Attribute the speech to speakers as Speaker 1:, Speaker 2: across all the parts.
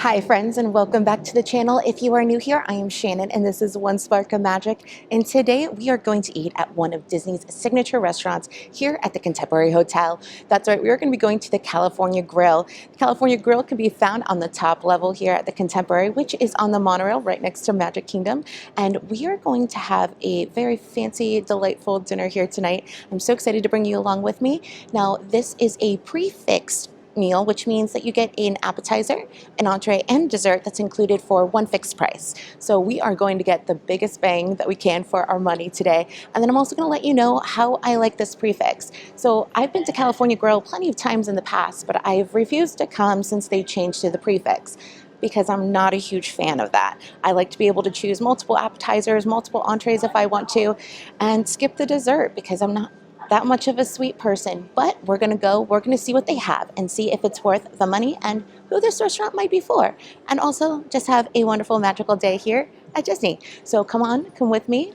Speaker 1: Hi friends, and welcome back to the channel. If you are new here, I am Shannon and this is One Spark of Magic, and today we are going to eat at one of Disney's signature restaurants here at the Contemporary Hotel. That's right, we are going to be going to the California Grill. The California Grill can be found on the top level here at the Contemporary, which is on the monorail right next to Magic Kingdom, and we are going to have a very fancy, delightful dinner here tonight. I'm so excited to bring you along with me. Now, this is a prefixed meal, which means that you get an appetizer, an entree, and dessert that's included for one fixed price. So we are going to get the biggest bang that we can for our money today. And then I'm also going to let you know how I like this prefix. So I've been to California Grill plenty of times in the past, but I've refused to come since they changed to the prefix, because I'm not a huge fan of that. I like to be able to choose multiple appetizers, multiple entrees if I want to, and skip the dessert because I'm not that much of a sweet person. But we're gonna see what they have and see if it's worth the money and who this restaurant might be for. And also just have a wonderful, magical day here at Disney. So come with me.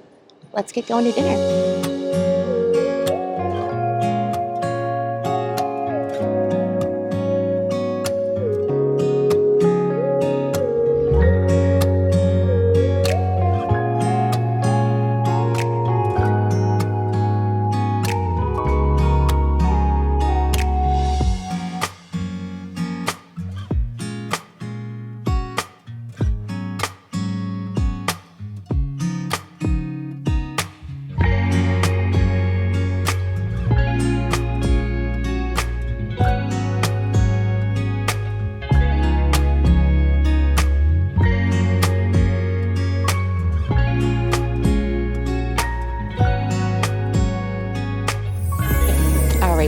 Speaker 1: Let's get going to dinner.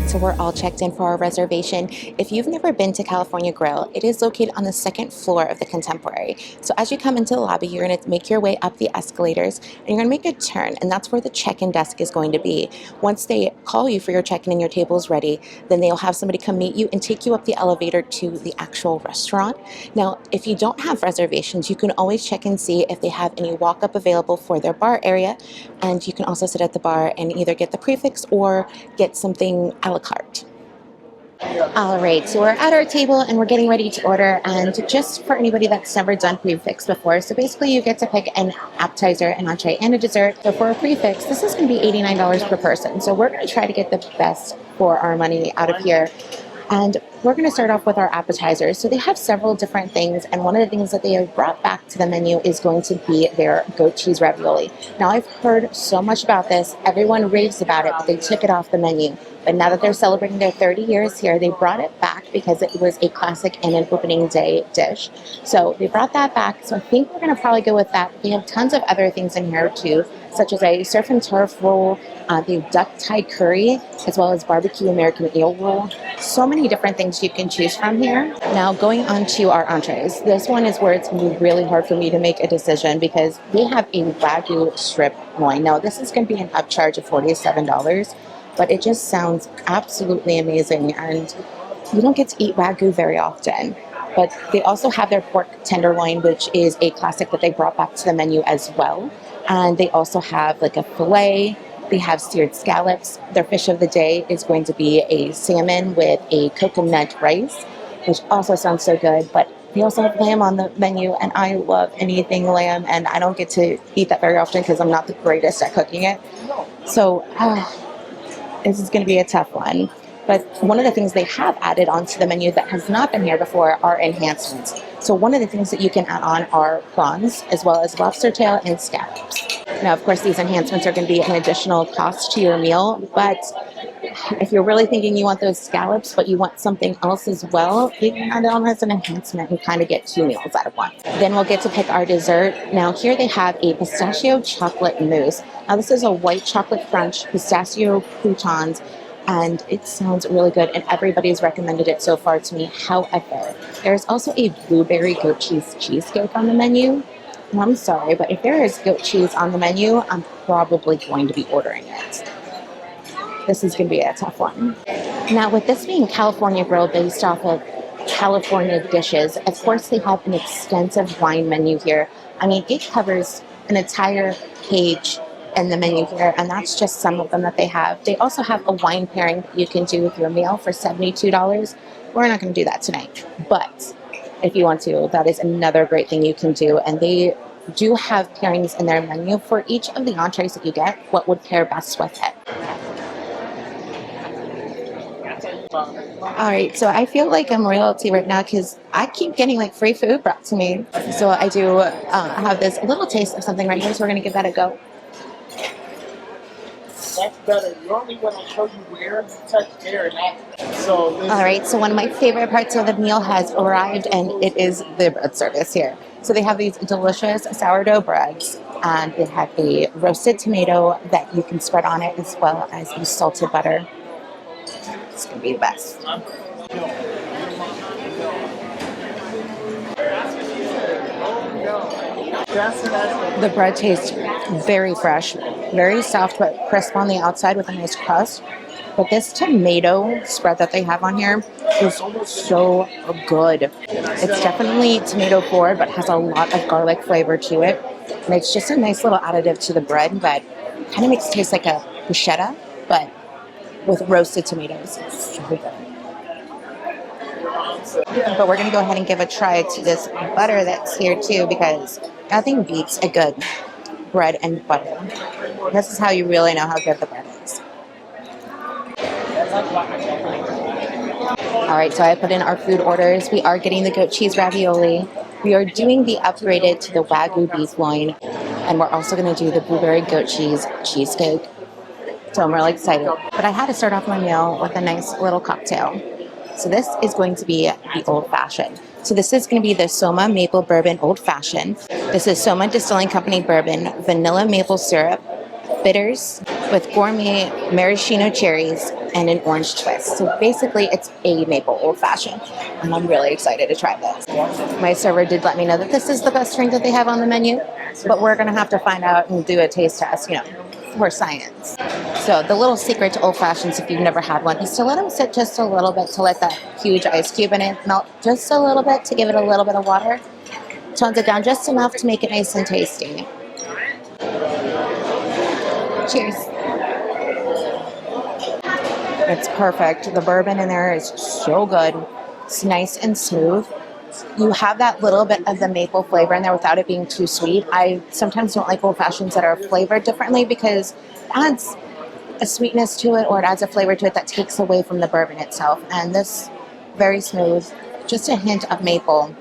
Speaker 1: So we're all checked in for our reservation. If you've never been to California Grill, it is located on the second floor of the Contemporary. So as you come into the lobby, you're going to make your way up the escalators and you're going to make a turn, and that's where the check-in desk is going to be. Once they call you for your check-in and your table is ready, then they'll have somebody come meet you and take you up the elevator to the actual restaurant. Now, if you don't have reservations, you can always check and see if they have any walk-up available for their bar area, and you can also sit at the bar and either get the prefix or get something a la carte. All right, so we're at our table and we're getting ready to order, and just for anybody that's never done prefix before, so basically you get to pick an appetizer, an entree, and a dessert. So for a prefix, this is going to be $89 per person, so we're going to try to get the best for our money out of here. And we're going to start off with our appetizers. So they have several different things, and one of the things that they have brought back to the menu is going to be their goat cheese ravioli. Now, I've heard so much about this. Everyone raves about it, but they took it off the menu. But now that they're celebrating their 30 years here, they brought it back because it was a classic and an opening day dish. So they brought that back. So I think we're going to probably go with that. They have tons of other things in here too, such as a surf and turf roll, the duck Thai curry, as well as barbecue American eel roll. So many different things you can choose from here. Now, going on to our entrees. This one is where it's going to be really hard for me to make a decision because they have a Wagyu strip loin. Now, this is going to be an upcharge of $47, but it just sounds absolutely amazing, and you don't get to eat Wagyu very often. But they also have their pork tenderloin, which is a classic that they brought back to the menu as well. And they also have like a filet. They have seared scallops. Their fish of the day is going to be a salmon with a coconut rice, which also sounds so good. But they also have lamb on the menu, and I love anything lamb, and I don't get to eat that very often because I'm not the greatest at cooking it. So this is going to be a tough one. But one of the things they have added onto the menu that has not been here before are enhancements. So one of the things that you can add on are prawns, as well as lobster tail and scallops. Now, of course, these enhancements are going to be an additional cost to your meal, but if you're really thinking you want those scallops, but you want something else as well, you can add it on as an enhancement and kind of get two meals out of one. Then we'll get to pick our dessert. Now, here they have a pistachio chocolate mousse. Now, this is a white chocolate crunch, pistachio croutons, and it sounds really good, and everybody's recommended it so far to me. However, there's also a blueberry goat cheese cheesecake on the menu. And I'm sorry, but if there is goat cheese on the menu, I'm probably going to be ordering it. This is going to be a tough one. Now, with this being California Grill based off of California dishes, of course they have an extensive wine menu here. I mean, it covers an entire page in the menu here, and that's just some of them that they have. They also have a wine pairing that you can do with your meal for $72. We're not going to do that tonight, but if you want to. That is another great thing you can do. And they do have pairings in their menu for each of the entrees that you get, what would pair best with it. All right, so I feel like I'm royalty right now because I keep getting like free food brought to me. So I do have this little taste of something right here, so we're gonna give that a go.
Speaker 2: That's better. You only want to show you where to touch there and that. So
Speaker 1: all right, so one of my favorite parts of the meal has arrived, and it is the bread service here. So they have these delicious sourdough breads, and they have a roasted tomato that you can spread on it, as well as the salted butter. It's gonna be the best. The bread tastes very fresh, very soft but crisp on the outside with a nice crust. But this tomato spread that they have on here is so good. It's definitely tomato forward, but has a lot of garlic flavor to it. And it's just a nice little additive to the bread that kind of makes it taste like a bruschetta, but with roasted tomatoes. It's so good. But we're going to go ahead and give a try to this butter that's here too, because nothing beats a good bread and butter. This is how you really know how good the bread is. All right, so I put in our food orders. We are getting the goat cheese ravioli. We are doing the upgraded to the Wagyu beef loin. And we're also going to do the blueberry goat cheese cheesecake. So I'm really excited. But I had to start off my meal with a nice little cocktail. So this is going to be the Old Fashioned. So this is going to be the Soma Maple Bourbon Old Fashioned. This is Soma Distilling Company Bourbon, vanilla maple syrup, bitters with gourmet maraschino cherries, and an orange twist. So basically it's a maple Old Fashioned. And I'm really excited to try this. My server did let me know that this is the best drink that they have on the menu, but we're going to have to find out and do a taste test, for science. So the little secret to Old Fashions, if you've never had one, is to let them sit just a little bit, to let that huge ice cube in it melt just a little bit, to give it a little bit of water. Tones it down just enough to make it nice and tasty. Cheers. It's perfect. The bourbon in there is so good. It's nice and smooth. You have that little bit of the maple flavor in there without it being too sweet. I sometimes don't like Old Fashions that are flavored differently because it adds a sweetness to it, or it adds a flavor to it that takes away from the bourbon itself. And this, very smooth, just a hint of maple.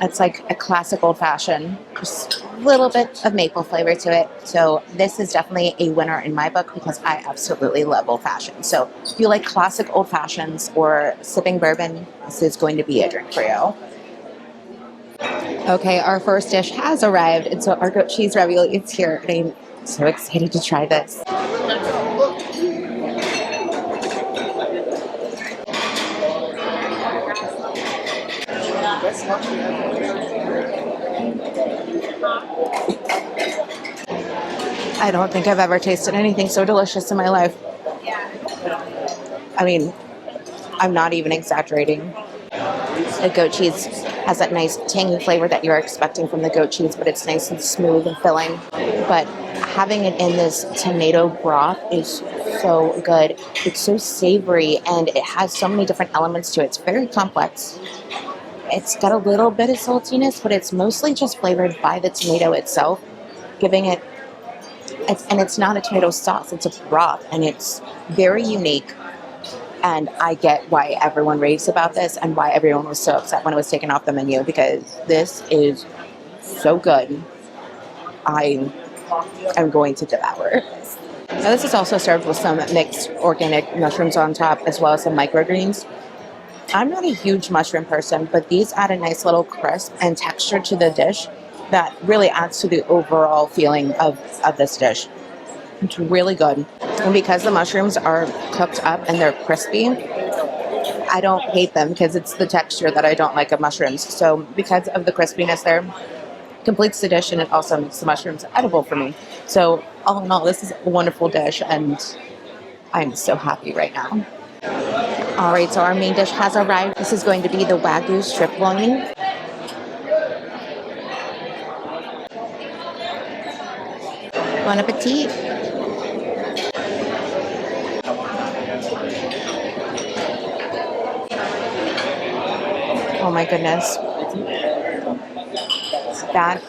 Speaker 1: It's like a classic Old Fashioned, just a little bit of maple flavor to it. So this is definitely a winner in my book because I absolutely love Old Fashioned. So if you like classic Old Fashions or sipping bourbon, this is going to be a drink for you. Okay, our first dish has arrived, and so our goat cheese ravioli is here, and I'm so excited to try this. I don't think I've ever tasted anything so delicious in my life. I mean, I'm not even exaggerating. The goat cheese has that nice tangy flavor that you're expecting from the goat cheese, but it's nice and smooth and filling. But having it in this tomato broth is so good. It's so savory, and it has so many different elements to it. It's very complex. It's got a little bit of saltiness, but it's mostly just flavored by the tomato itself, giving it, and it's not a tomato sauce, it's a broth, and it's very unique. And I get why everyone raves about this and why everyone was so upset when it was taken off the menu, because this is so good. I am going to devour it. Now this is also served with some mixed organic mushrooms on top, as well as some microgreens. I'm not a huge mushroom person, but these add a nice little crisp and texture to the dish that really adds to the overall feeling of this dish. It's really good. And because the mushrooms are cooked up and they're crispy, I don't hate them because it's the texture that I don't like of mushrooms. So because of the crispiness there, completes the dish, and it also makes the mushrooms edible for me. So all in all, this is a wonderful dish, and I'm so happy right now. All right, so our main dish has arrived. This is going to be the Wagyu strip loin. Bon appetit. Oh my goodness. That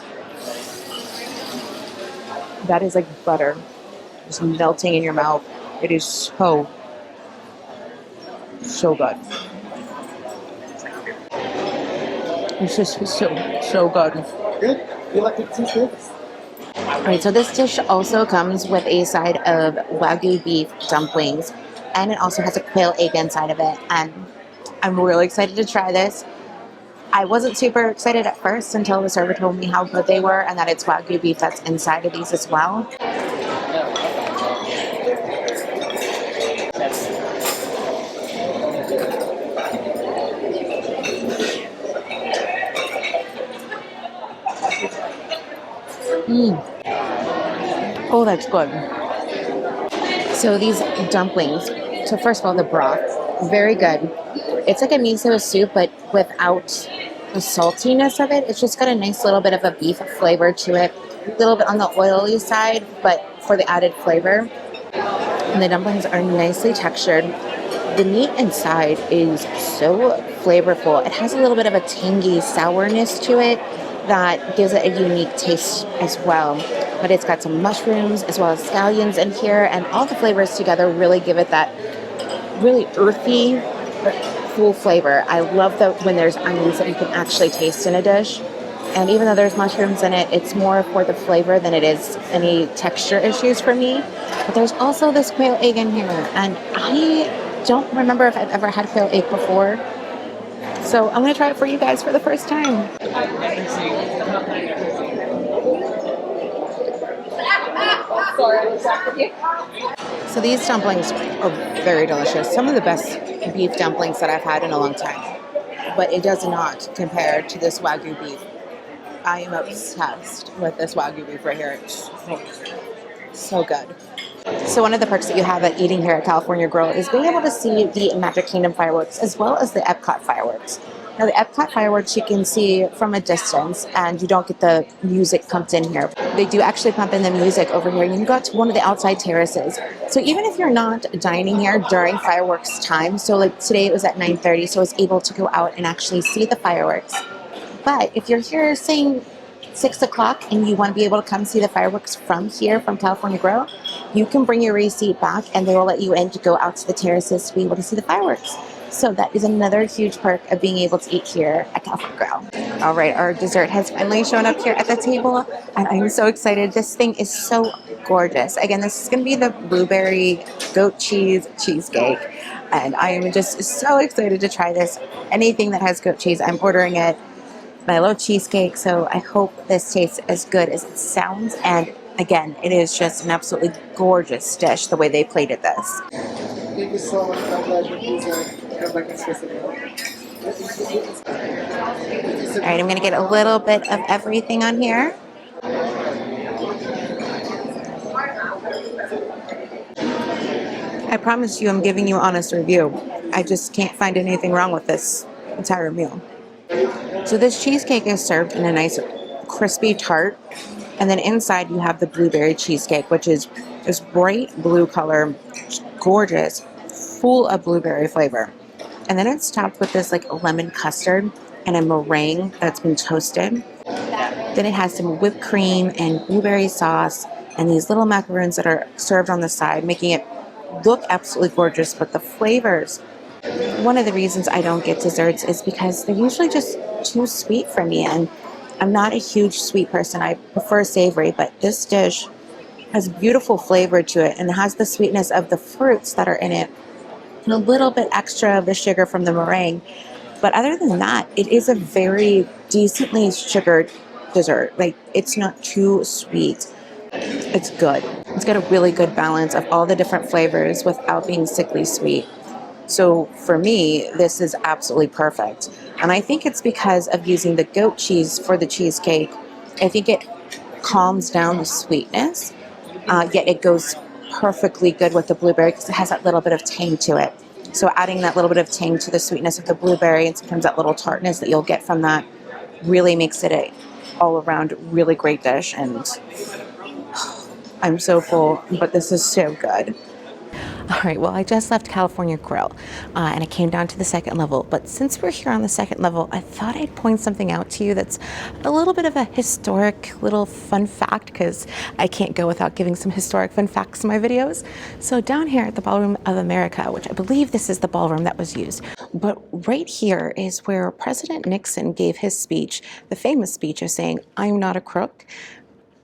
Speaker 1: that is like butter. Just melting in your mouth. It is so, so good. It's just so good.
Speaker 2: Good. You like the cheesecakes?
Speaker 1: All right, so this dish also comes with a side of Wagyu beef dumplings, and it also has a quail egg inside of it. And I'm really excited to try this. I wasn't super excited at first until the server told me how good they were and that it's Wagyu beef that's inside of these as well. Oh, that's good. So these dumplings, so first of all, the broth, very good. It's like a miso soup, but without the saltiness of it. It's just got a nice little bit of a beef flavor to it. A little bit on the oily side, but for the added flavor. And the dumplings are nicely textured. The meat inside is so flavorful. It has a little bit of a tangy sourness to it that gives it a unique taste as well. But it's got some mushrooms as well as scallions in here, and all the flavors together really give it that really earthy, full flavor. I love that when there's onions that you can actually taste in a dish. And even though there's mushrooms in it, it's more for the flavor than it is any texture issues for me. But there's also this quail egg in here, and I don't remember if I've ever had quail egg before. So I'm going to try it for you guys for the first time. So these dumplings are very delicious. Some of the best beef dumplings that I've had in a long time. But it does not compare to this Wagyu beef. I am obsessed with this Wagyu beef right here. It's so good. So one of the perks that you have at eating here at California Grill is being able to see the Magic Kingdom fireworks as well as the Epcot fireworks. Now the Epcot fireworks you can see from a distance and you don't get the music pumped in here. They do actually pump in the music over here. You can go out to one of the outside terraces. So even if you're not dining here during fireworks time, so like today it was at 9:30, so I was able to go out and actually see the fireworks. But if you're here saying 6 o'clock and you want to be able to come see the fireworks from here, from California Grill, you can bring your receipt back and they will let you in to go out to the terraces to be able to see the fireworks. So that is another huge perk of being able to eat here at California Grill. All right, our dessert has finally shown up here at the table and I'm so excited. This thing is so gorgeous. Again, this is going to be the blueberry goat cheese cheesecake. And I am just so excited to try this. Anything that has goat cheese, I'm ordering it. And I love cheesecake, so I hope this tastes as good as it sounds. And again, it is just an absolutely gorgeous dish the way they plated this.
Speaker 2: Thank you so much. I'm glad you're come back and specific.
Speaker 1: All right, I'm going to get a little bit of everything on here. I promise you I'm giving you an honest review. I just can't find anything wrong with this entire meal. So this cheesecake is served in a nice crispy tart, and then inside you have the blueberry cheesecake, which is this bright blue color, gorgeous, full of blueberry flavor. And then it's topped with this like lemon custard and a meringue that's been toasted. Then it has some whipped cream and blueberry sauce and these little macaroons that are served on the side, making it look absolutely gorgeous, but the flavors. One of the reasons I don't get desserts is because they're usually just too sweet for me, and I'm not a huge sweet person. I prefer savory, but this dish has beautiful flavor to it and it has the sweetness of the fruits that are in it and a little bit extra of the sugar from the meringue. But other than that, it is a very decently sugared dessert. Like, it's not too sweet. It's good. It's got a really good balance of all the different flavors without being sickly sweet. So for me, this is absolutely perfect. And I think it's because of using the goat cheese for the cheesecake. I think it calms down the sweetness, yet it goes perfectly good with the blueberry because it has that little bit of tang to it. So adding that little bit of tang to the sweetness of the blueberry and sometimes that little tartness that you'll get from that really makes it a all-around really great dish. And I'm so full, but this is so good. All right, well, I just left California Grill and I came down to the second level. But since we're here on the second level, I thought I'd point something out to you that's a little bit of a historic little fun fact, because I can't go without giving some historic fun facts in my videos. So down here at the Ballroom of America, which I believe this is the ballroom that was used, but right here is where President Nixon gave his speech, the famous speech of saying, "I'm not a crook,"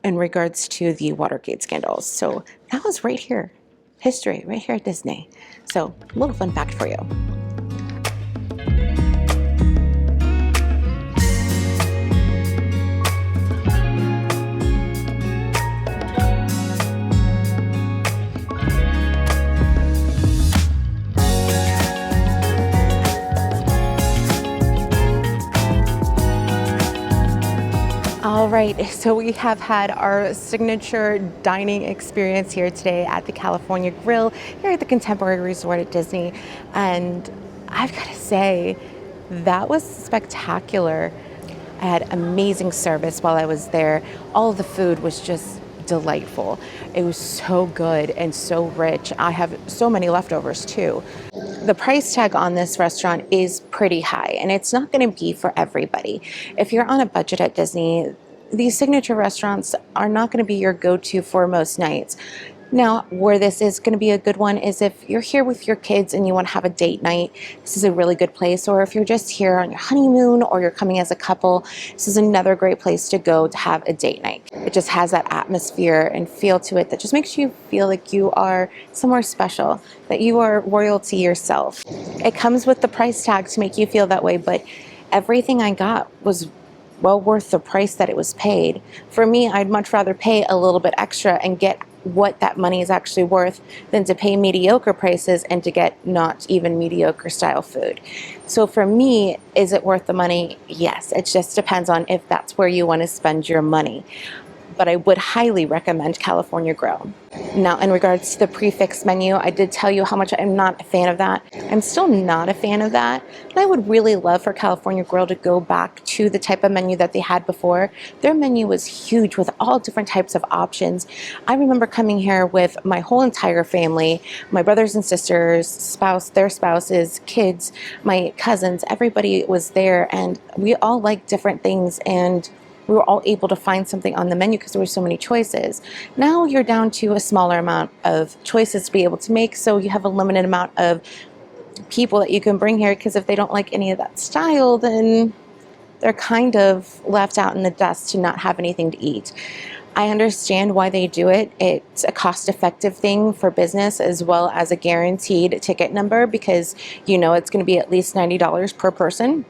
Speaker 1: in regards to the Watergate scandals. So that was right here. History right here at Disney. So a little fun fact for you. All right, so we have had our signature dining experience here today at the California Grill, here at the Contemporary Resort at Disney. And I've got to say, that was spectacular. I had amazing service while I was there. All of the food was just delightful. It was so good and so rich. I have so many leftovers too. The price tag on this restaurant is pretty high, and it's not going to be for everybody. If you're on a budget at Disney, these signature restaurants are not going to be your go-to for most nights. Now, where this is going to be a good one is if you're here with your kids and you want to have a date night, this is a really good place. Or if you're just here on your honeymoon or you're coming as a couple, this is another great place to go to have a date night. It just has that atmosphere and feel to it that just makes you feel like you are somewhere special, that you are royalty yourself. It comes with the price tag to make you feel that way, but everything I got was well worth the price that it was paid. For me, I'd much rather pay a little bit extra and get what that money is actually worth than to pay mediocre prices and to get not even mediocre style food. So for me, is it worth the money? Yes, it just depends on if that's where you want to spend your money. But I would highly recommend California Grill. Now, in regards to the prefix menu, I did tell you how much I'm not a fan of that. I'm still not a fan of that. And I would really love for California Grill to go back to the type of menu that they had before. Their menu was huge with all different types of options. I remember coming here with my whole entire family, my brothers and sisters, spouse, their spouses, kids, my cousins, everybody was there, and we all liked different things, and we were all able to find something on the menu because there were so many choices. Now you're down to a smaller amount of choices to be able to make, so you have a limited amount of people that you can bring here, because if they don't like any of that style, then they're kind of left out in the dust to not have anything to eat. I understand why they do it. It's a cost-effective thing for business as well as a guaranteed ticket number, because you know it's going to be at least $90 per person.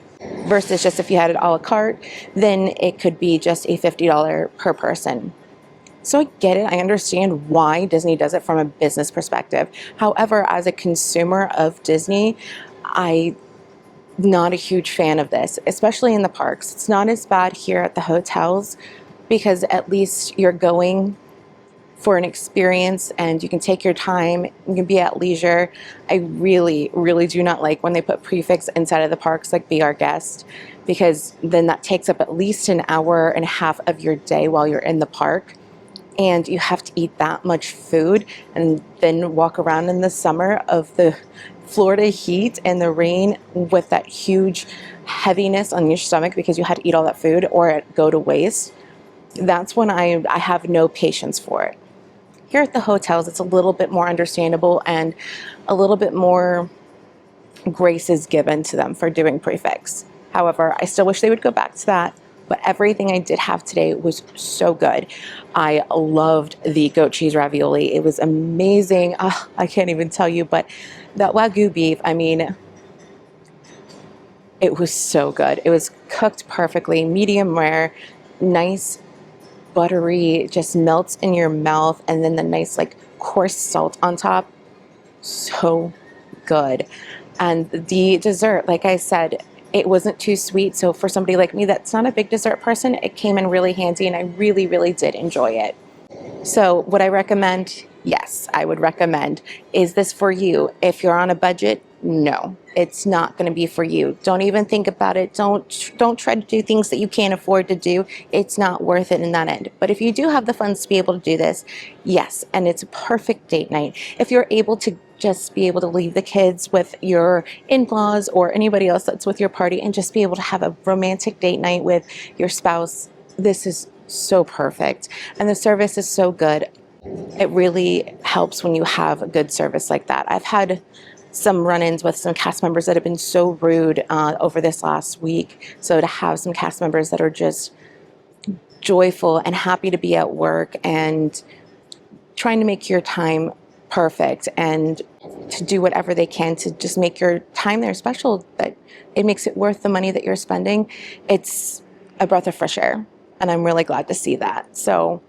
Speaker 1: Versus just if you had it a la carte, then it could be just a $50 per person. So I get it. I understand why Disney does it from a business perspective. However, as a consumer of Disney, I'm not a huge fan of this, especially in the parks. It's not as bad here at the hotels, because at least you're going for an experience and you can take your time, you can be at leisure. I really, really do not like when they put prefix inside of the parks, like "Be Our Guest," because then that takes up at least an hour and a half of your day while you're in the park. And you have to eat that much food and then walk around in the summer of the Florida heat and the rain with that huge heaviness on your stomach because you had to eat all that food or it go to waste. That's when I have no patience for it. Here at the hotels, it's a little bit more understandable and a little bit more grace is given to them for doing prefix. However, I still wish they would go back to that, but everything I did have today was so good. I loved the goat cheese ravioli. It was amazing. Oh, I can't even tell you, but that Wagyu beef, I mean, it was so good. It was cooked perfectly, medium rare, nice, buttery, just melts in your mouth, and then the nice like coarse salt on top. So good. And the dessert, like I said, it wasn't too sweet, so for somebody like me that's not a big dessert person, it came in really handy, and I really, really did enjoy it. So would I recommend? Yes, I would recommend. Is this for you? If you're on a budget, no, it's not going to be for you. Don't even think about it. Don't try to do things that you can't afford to do. It's not worth it in that end. But if you do have the funds to be able to do this, yes, and it's a perfect date night. If you're able to just be able to leave the kids with your in-laws or anybody else that's with your party and just be able to have a romantic date night with your spouse, this is so perfect. And the service is so good. It really helps when you have a good service like that. I've had some run-ins with some cast members that have been so rude over this last week. So to have some cast members that are just joyful and happy to be at work and trying to make your time perfect and to do whatever they can to just make your time there special, that it makes it worth the money that you're spending, it's a breath of fresh air. And I'm really glad to see that. So,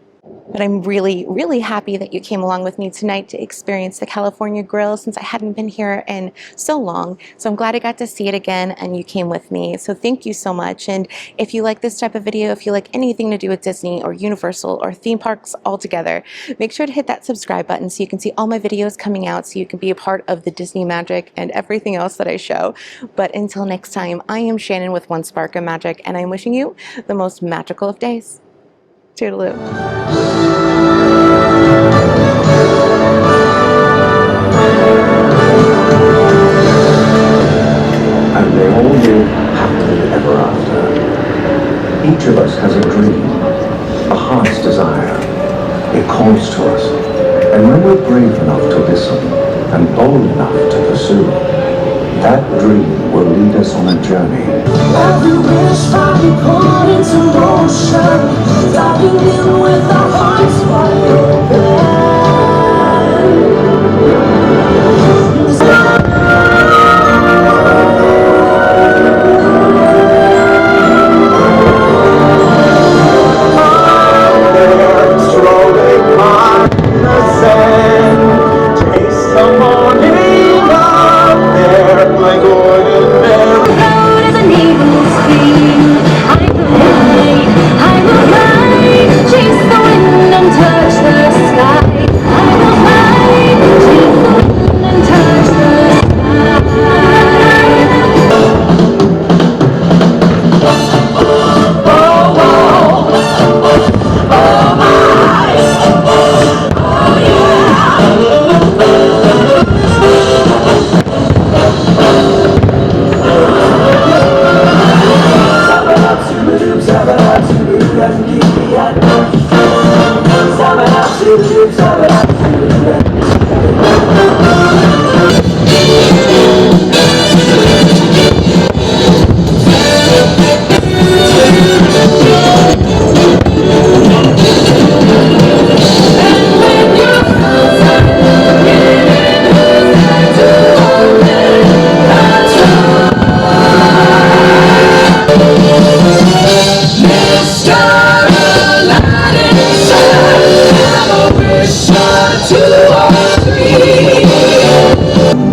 Speaker 1: but I'm really, really happy that you came along with me tonight to experience the California Grill, since I hadn't been here in so long. So I'm glad I got to see it again and you came with me. So thank you so much. And if you like this type of video, if you like anything to do with Disney or Universal or theme parks altogether, make sure to hit that subscribe button so you can see all my videos coming out, so you can be a part of the Disney magic and everything else that I show. But until next time, I am Shannon with One Spark of Magic, and I'm wishing you the most magical of days. Toodaloo.
Speaker 3: And they all live happily ever after. Each of us has a dream, a heart's desire. It calls to us. And when we're brave enough to listen and bold enough to pursue, that dream will lead us on a journey.
Speaker 4: Every wish finally put into motion, diving in with our hearts wide open.
Speaker 3: Strolling on the sand, taste the morning up there like ordinary.
Speaker 4: Proud as an eagle's wing, I will fly, chase the wind and touch the sky. I will fly, chase the wind and touch the sky.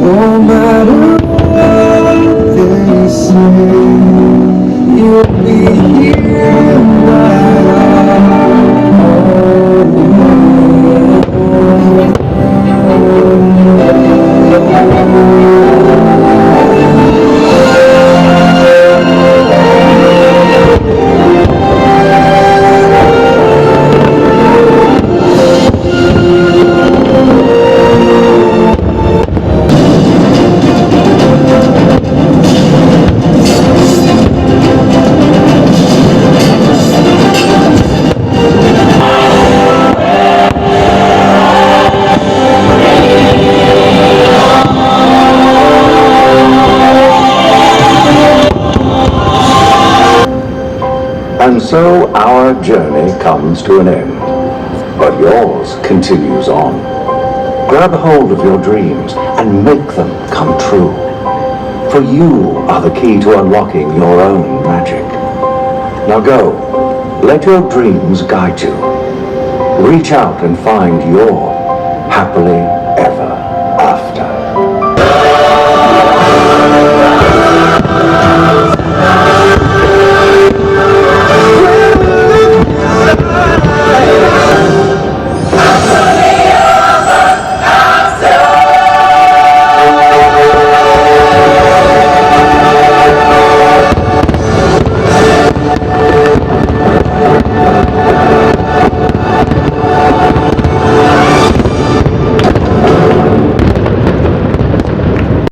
Speaker 3: No matter what they say, you'll be here And so our journey comes to an end, but yours continues on. Grab hold of your dreams and make them come true. For you are the key to unlocking your own magic. Now go, let your dreams guide you. Reach out and find your happily